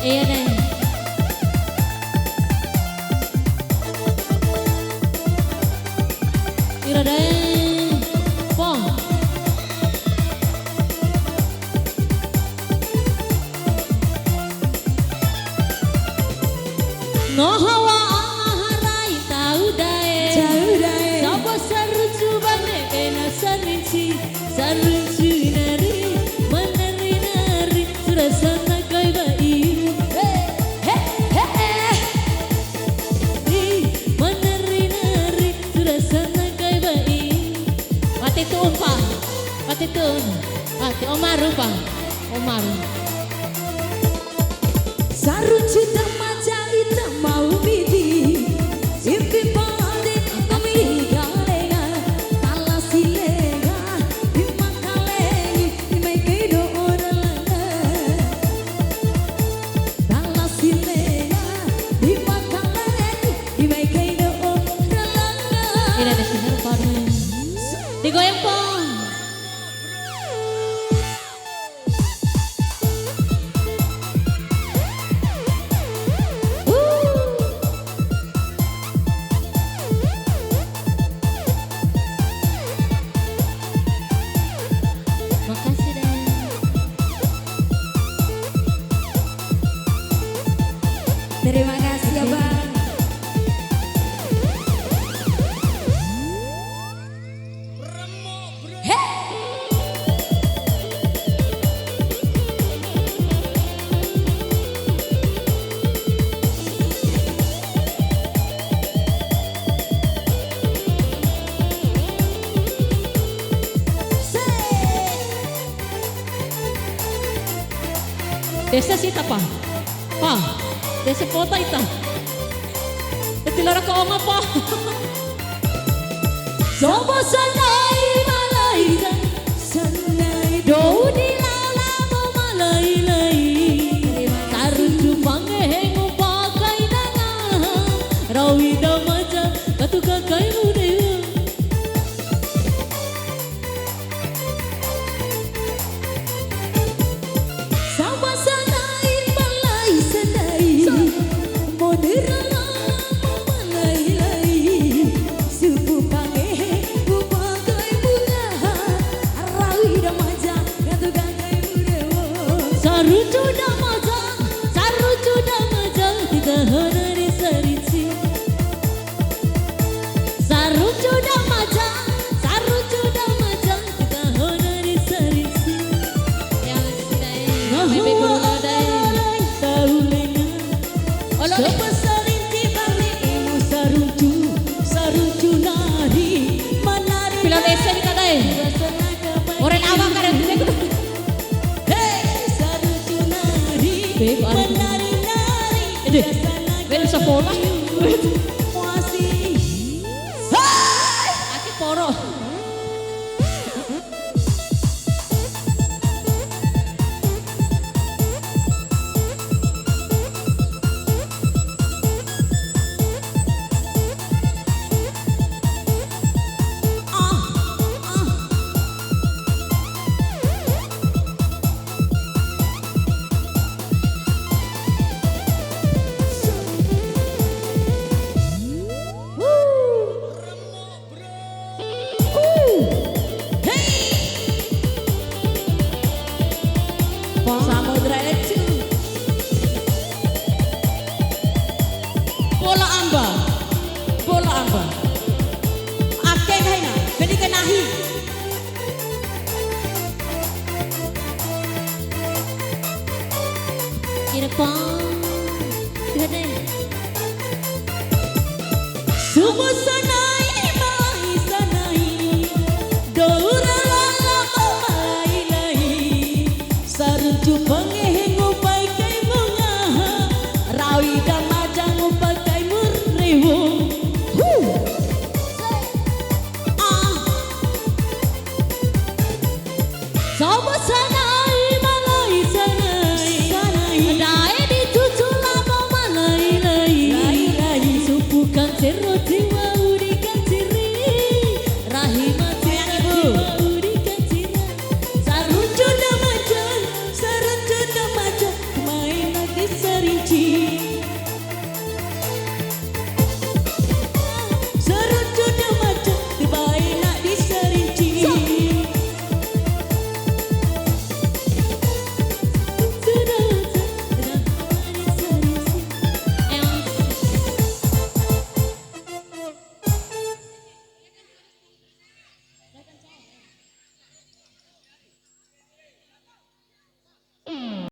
Iya deh. Ira deh. Pong. Ngohawa harai tahu dae. Sabo sarucu bane ena sarinci. Sarucu nari menari nari surasana kai bai. Menari nari surasana kai bai. Mati tu umpah. Mati tu. Mati Omar umpah. Omar. Sarucu tamaja ita mau bidi. Simpi pade kami galenga. Tala silenga. Bima kalengi. Imai keido oralanga. Tala silenga. Bima kalengi. Imai keido oralanga. Ini ada sinar baru. Digoyang pong. Makasih deh. Terima kasih ya bang. Desa sita pa. Pa. Desa pota ita. Etilara ko nga pa. Sobo sanai malaika. Sanai Do di lala mo malay-lay. Sarucu pangehengu pakai dangan. Rawi damaja katuka kai mudewa. sama sanai malai sanai. Moderala malai-lai. Supu pangehe upakai bunga. Rawi damaja katuka kai mudewa. Sarucu damaja tidak honari sarinci. Sarucu damaja tidak honari sarinci. Yang sudah bebe kurulodai tahu lengan. Sebesar inti bali imu sarucu nari menari. Pila desa ni kadai. Orang awak kada gede. Hey sarucu nari Beb, ada. menari nari. Ede, belu sekolah. Muasi. Aki poro. Samudra Ecu. Bola amba. Akeh kaina, bedi kenahi. Kira pang. Kira deh. Semua